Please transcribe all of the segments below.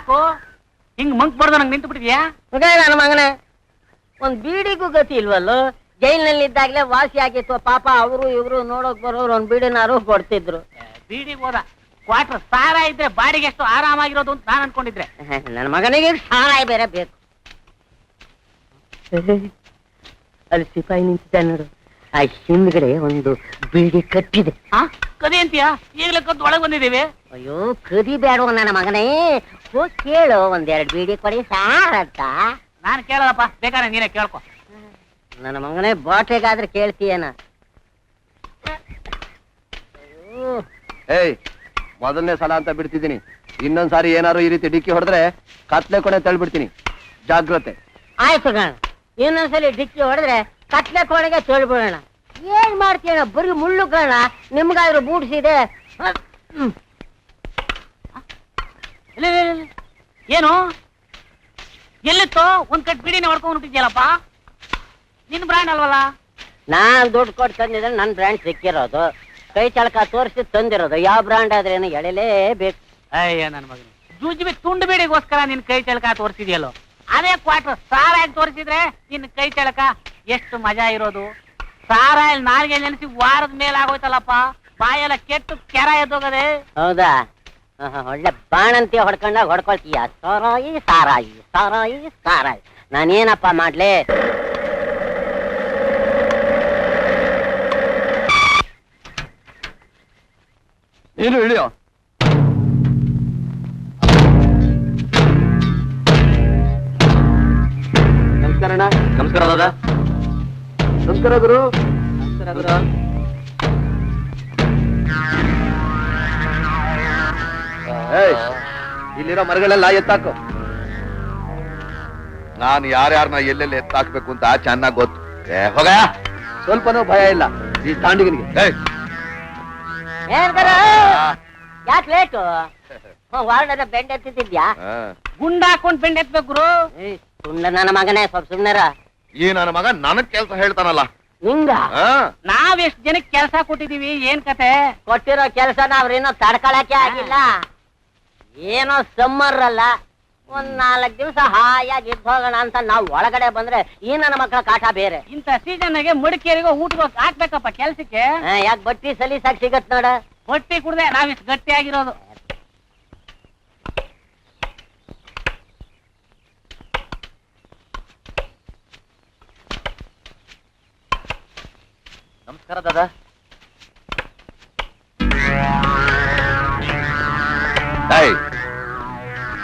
ಯಾಕೋ ಹಿಂಗ್ ಮಂಕ್ ಬಡ್ದು ನಂಗೆ ನಿಂತು ಬಿಟ್ಟಿದ್ಯಾ? ನನ್ನ ಮಗನೇ, ಒಂದ್ ಬೀಡಿಗೂ ಗತಿ ಇಲ್ವಲ್ಲೋ. ಜೈಲಿನಲ್ಲಿ ಇದ್ದಾಗ್ಲೇ ವಾಸಿ ಆಗಿತ್ತು ಪಾಪ. ಅವರು ಇವರು ನೋಡೋಕ್ ಬರೋರು ಒಂದ್ ಬೀಡಿನಾರು ಕೊಡ್ತಿದ್ರು. ಬೀಡಿಗೆ ಹೋದ ಕ್ವಾರ್ಟರ್ ಸಾರ ಇದ್ರೆ ಬಾಡಿಗೆ ಎಷ್ಟು ಆರಾಮಾಗಿರೋದು ಅಂತ ನಾನು ಅನ್ಕೊಂಡಿದ್ರೆ. ನನ್ನ ಮಗನಿಗೆ ಸಾರಾಯಿ ಬೇರೆ ಬೇಕು. ಅಲ್ಲಿ ಸಿಪಾಯಿ ನಿಂತಿದ್ದ ನೋಡು, ಆ ಹಿಂದ್ಗಡೆ ಒಂದು ಬೀಡಿ ಕಟ್ಟಿದೆ. ಕದಿ ಅಂತೀಯ? ಈಗಲೇ ಕದ್ದು ಒಳಗೆ ಬಂದಿದ್ದೀವಿ. ಅಯ್ಯೋ ಕದಿ ಬೇಡ ನನ್ನ ಮಗನೇ, ಹೋಗಿ ಕೇಳು, ಒಂದೆರಡು ಬೀಡಿ ಕೊಡಿ ಸಾರ್ ಅಂತ. ನಾನು ಕೇಳದಪ್ಪ, ಬೇಕಾದ್ರೆ ನೀನೇ ಕೇಳ್ಕೊ. ನನ್ನ ಮಗನೇ ಬಾಟೆಗಾದ್ರೆ ಕೇಳ್ತೀಯನ? ಏಯ್, ಮೊದಲನೇ ಸಲ ಅಂತ ಬಿಡ್ತಿದ್ದೀನಿ. ಇನ್ನೊಂದ್ಸಾರಿ ಏನಾರು ಈ ರೀತಿ ಡಿಕ್ಕಿ ಹೊಡೆದ್ರೆ ಕತ್ಲೆ ಕೊನೆ ತಳ್ಬಿಡ್ತೀನಿ, ಜಾಗ್ರತೆ. ಆಯ್ತು ಗಣ, ಇನ್ನೊಂದ್ಸಲಿ ಡಿಕ್ಕಿ ಹೊಡೆದ್ರೆ ಕತ್ಲೆ ಕೋಣೆಗೆ ತೊಳ್ಬಿಡೋಣ. ಏನ್ ಮಾಡ್ತೀಯಣ, ಬರೀ ಮುಳ್ಳು ಕಣ. ನಿಮ್ಗಾದ್ರೂ ಬೂಡ್ಸಿದೆ. ಏನು ಎಲ್ಲಿತ್ತು? ಒಂದ್ ಕಟ್ ಬಿಡಿನ ಹೊಡ್ಕೊಂಡ್ ಹುಟ್ಟಿದ್ಯಲ್ಲಪ್ಪ. ನಿನ್ ಬ್ರ್ಯಾಂಡ್ ಅಲ್ವಲ್ಲ? ನಾನ್ ದುಡ್ಡು ಕೊಟ್ಟು ತಂದಿದ್ರೆ ನನ್ ಬ್ರ್ಯಾಂಡ್ ಸಿಕ್ಕಿರೋದು. ಕೈ ಚಳಕ ತೋರಿಸಿ ತಂದಿರೋದು. ಯಾವ ಬ್ರ್ಯಾಂಡ್ ಆದ್ರೇನು ಎಳೆಲೇಬೇಕು. ಅಯ್ಯ ನನ್ ಮಗನ, ಜೂಜಿಬಿ ತುಂಡು ಬೇಡಿಗೋಸ್ಕರ ನಿನ್ ಕೈ ಚಳಕ ತೋರಿಸಿದ್ಯಲ್ಲೋ. ಅದೇ ಕ್ವಾರ್ಟರ್ ಸಾರಾಯಿ ತೋರಿಸಿದ್ರೆ ನಿನ್ ಕೈ ಚಳಕ ಎಷ್ಟು ಮಜಾ ಇರೋದು. ಸಾರಾಯಲ್ಲಿ ನಾಲ್ಗೆ ನೆನೆಸಿ ವಾರದ ಮೇಲೆ ಆಗೋಯ್ತಲ್ಲಪ್ಪ, ಬಾಯೆಲ್ಲ ಕೆಟ್ಟು ಕೆರ ಎದ್ದೋಗದೆ. ಹೌದಾ? ಒಳ್ಳೆ ಬಾಣಂತಿ ಹೊಡ್ಕೊಂಡಾಗ ಹೊಡ್ಕೊಳ್ತೀಯ. ಸಾರಾಯಿ ಸಾರಾಯಿ ಸಾರಾಯಿ ಸಾರಾಯಿ. ನಾನೇನಪ್ಪ ಮಾಡ್ಲಿ? ನೀನು ಇಳಿಯೋ. ನಮಸ್ಕಾರ. ನಮಸ್ಕಾರ ದಾದಾ. ನಮಸ್ಕಾರ ಗುರು. ನಮಸ್ಕಾರ ಗುರು. ಇಲ್ಲಿರೋ ಮರಗಳೆಲ್ಲ ಎತ್ತಾಕು. ನಾನು ಯಾರ್ಯಾರನ್ನ ಎಲ್ಲೆಲ್ಲಿ ಎತ್ತಾಕ್ಬೇಕು ಅಂತ ಚೆನ್ನಾಗ್ ಗೊತ್ತು. ಹೋಗ, ಸ್ವಲ್ಪನೂ ಭಯ ಇಲ್ಲ ಈ ತಾಂಡಿಗನಿಗೆ. ಯಾಕೆ ಲೇಟು? ವಾರ್ಡನ ಬೆಂಡ್ ಎತ್ತಿದ್ಯಾ? ಗುಂಡ ಹಾಕೊಂಡ್ ಬೆಂಡ್ ಎತ್ಬೇಕು ಗುರು. ಸುಣ್ಣ ನನ್ನ ಮಗನೇ, ಸ್ವಲ್ಪ ಸುಮ್ನೆರ. ಈ ನನ್ನ ಮಗ ನನಗ್ ಕೆಲ್ಸ ಹೇಳ್ತಾನಲ್ಲ. ನಿಂಗ ನಾವ್ ಎಷ್ಟ್ ಜನಕ್ಕೆ ಕೆಲ್ಸ ಕೊಟ್ಟಿದೀವಿ, ಏನ್ ಕತೆ? ಕೊಟ್ಟಿರೋ ಕೆಲಸ ನಾವ್ರೇನೋ ತಡ್ಕೊಳಕ್ಕೆ ಆಗಿಲ್ಲ. ಏನೋ ಸಮ್ಮರ್ ಅಲ್ಲ, ಒಂದ್ 4 ದಿವಸ ಹಾಯಾಗಿ ಇದ್ದು ಹೋಗೋಣ ಅಂತ ನಾವ್ ಒಳಗಡೆ ಬಂದ್ರೆ ಈ ನನ್ನ ಮಕ್ಕಳ ಕಾಟ ಬೇರೆ. ಇಂತ ಸೀಸನ್ಗೆ ಮಡಿಕೇರಿಗೋ ಊಟಕ್ಕೆ ಹಾಕ್ಬೇಕಪ್ಪ ಕೆಲ್ಸಕ್ಕೆ. ಯಾಕೆ ಬಟ್ಟಿ ಸಲೀಸಾಗಿ ಸಿಗತ್ ನೋಡ. ಹೊಟ್ಟಿ ಕುಡ್ದೆ ನಾವಿಷ್ಟು ಗಟ್ಟಿಯಾಗಿರೋದು. ನಮಸ್ಕಾರ ದಾದಾ.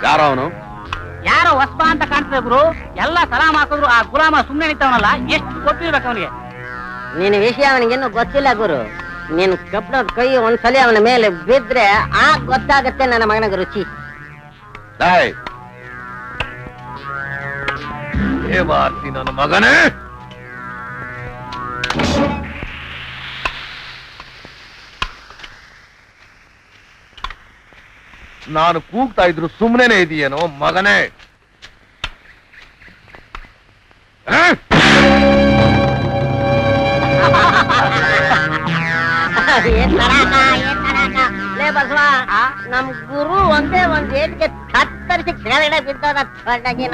ಯಾರ ಅವನು? ಯಾರೋ ಹೊಸ್ಬ ಅಂತ ಕಾಣ್ತದೆ ಗುರು. ಎಲ್ಲ ಸಲಾಮ್ ಹಾಕಿದ್ರು, ಆ ಗುಲಾಮ ಸುಮ್ಮನೆ ನಿಂತವನಲ್ಲ, ಎಷ್ಟು ಗೊತ್ತಿರ್ಬೇಕು ಅವನಿಗೆ. ನಿನ್ನ ವಿಷಯ ಅವನಿಗೇನು ಗೊತ್ತಿಲ್ಲ ಗುರು. ನೀನ್ ಕಬ್ಬಣದ ಕೈ ಒಂದ್ಸಲಿ ಅವನ ಮೇಲೆ ಬಿದ್ರೆ ಆಗ ಗೊತ್ತಾಗತ್ತೆ ನನ್ನ ಮಗನಿಗೆ ರುಚಿ. ನನ್ನ ಮಗನೇ, ನಾನು ಕೂಗ್ತಾ ಇದ್ರು ಸುಮ್ಮನೆ ಇದೆಯೇನೋ ಮಗನೇ? ನಮ್ ಗುರು ಒಂದೇ ಒಂದ್ ಏಟ್ಗೆ ಕತ್ತರಿಸಿ ಕೆಳಗಡೆ ಬಿದ್ದದ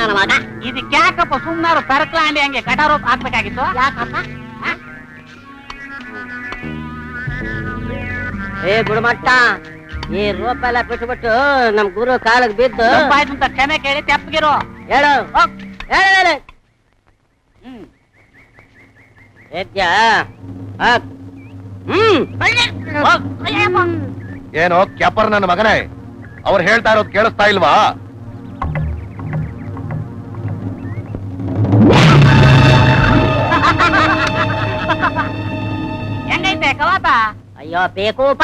ನನ್ನ ಮಗ. ಇದಕ್ಕೆ ಯಾಕಪ್ಪ ಸುಮ್ನಾರು ತರಕ್ಲಾಂಡಿ ಹಂಗೆ ಕಟಾರೋಪ್ ಹಾಕ್ಬೇಕಾಗಿತ್ತು? ಯಾಕಪ್ಪ? ಏ ಗುರುಮಟ್ಟ, ಈ ರೋಪ ಎಲ್ಲ ಬಿಟ್ಬಿಟ್ಟು ನಮ್ ಗುರು ಕಾಲಕ್ ಬಿದ್ದು ಆಯ್ತು ಅಂತ ಕ್ಷಮೆ ಕೇಳಿ ತೆಪ್ಪಗಿರೋ. ಹೇಳು ಹೇಳು. ಹೆಜ್ಜಾ ಏನೋ ಕ್ಯಾಪರ್ ನನ್ನ ಮಗನೇ, ಅವ್ರು ಹೇಳ್ತಾ ಇರೋದು ಕೇಳಿಸ್ತಾ ಇಲ್ವಾ? ಹೆಂಗೈತೆ ಕವಾತ? ಅಯ್ಯೋ ಬೇಕೂಪ,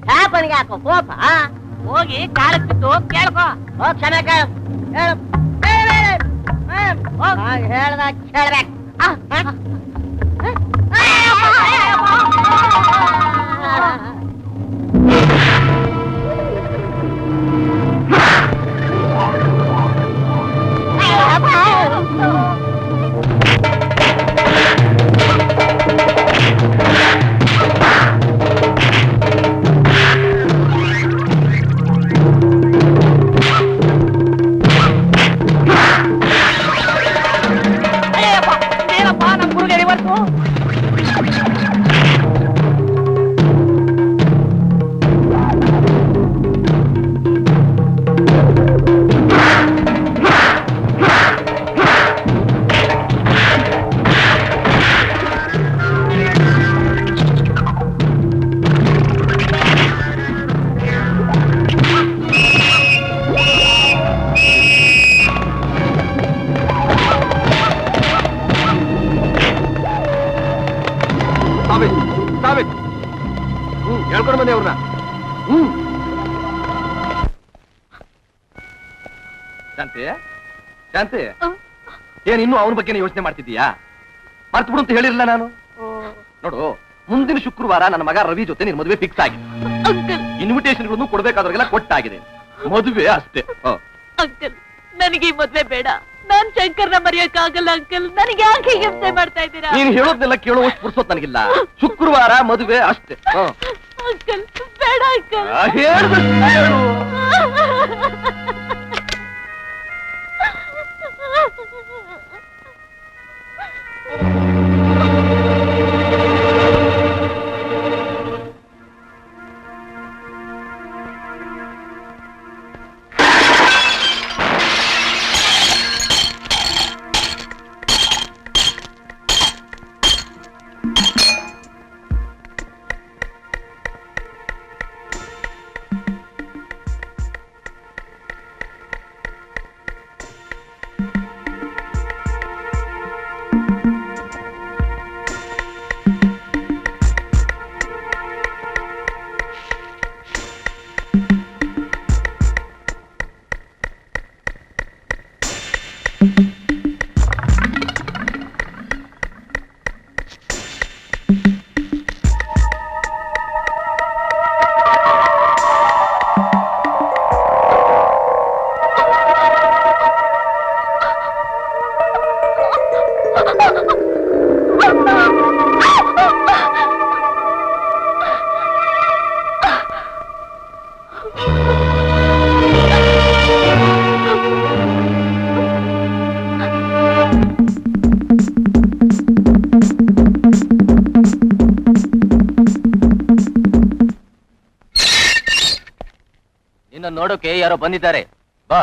ಚಾಪನಿಗೆ ಹಾಕೋ ಕೋಪ. ಹೋಗಿ ಕಾಲಕ್ ಬಿದ್ದು ಕೇಳ್ಕೊ. ಹೋಗ್ ಕ್ಷಮೆ ಕೇಳು. ಹೇಳ್ದಾಗ ಕೇಳ್ಬೇಕು. ಶಾಂತಿ ಶಾಂತಿ ಏನ್ ಇನ್ನು ಅವನ ಬಗ್ಗೆ ಯೋಚನೆ ಮಾಡ್ತಿದ್ದೀಯಾ? ಮರ್ತು ಬಿಡು ಅಂತ ಹೇಳಿರಲಿಲ್ಲ ನಾನು. ನೋಡು, ಮುಂದಿನ ಶುಕ್ರವಾರ ನನ್ನ ಮಗ ರವಿ ಜೊತೆ ನಿನ್ ಮದುವೆ ಫಿಕ್ಸ್ ಆಗಿದೆ. ಇನ್ವಿಟೇಷನ್ಗಳನ್ನು ಕೊಡ್ಬೇಕಾದ್ರಿಗೆಲ್ಲ ಕೊಟ್ಟಾಗಿದೆ. ಮದುವೆ ಅಷ್ಟೇ. ಅಂಕಲ್, ನನಗೆ ಈ ಮದ್ವೆ ಬೇಡ. ನಾನ್ ಶಂಕರ್ನ ಮರೆಯಕ್ಕಾಗಲ್ಲ ಅಂಕಲ್. ನನಗೆ ಯಾಕೆ ಹಿಂಸೆ ಮಾಡ್ತಾ ಇದ್ದೀರಾ? ನೀನ್ ಹೇಳೋದ್ನೆಲ್ಲ ಕೇಳುವಷ್ಟು ಪುರ್ಸೋತ್ ನನಗಿಲ್ಲ. ಶುಕ್ರವಾರ ಮದುವೆ ಅಷ್ಟೇ. ಅಂಕಲ್ ಬೇಡ ಅಂಕಲ್. ಹೇಳು. ನಿನ್ನ ನೋಡೋಕೆ ಯಾರೋ ಬಂದಿದ್ದಾರೆ. ಬಾ.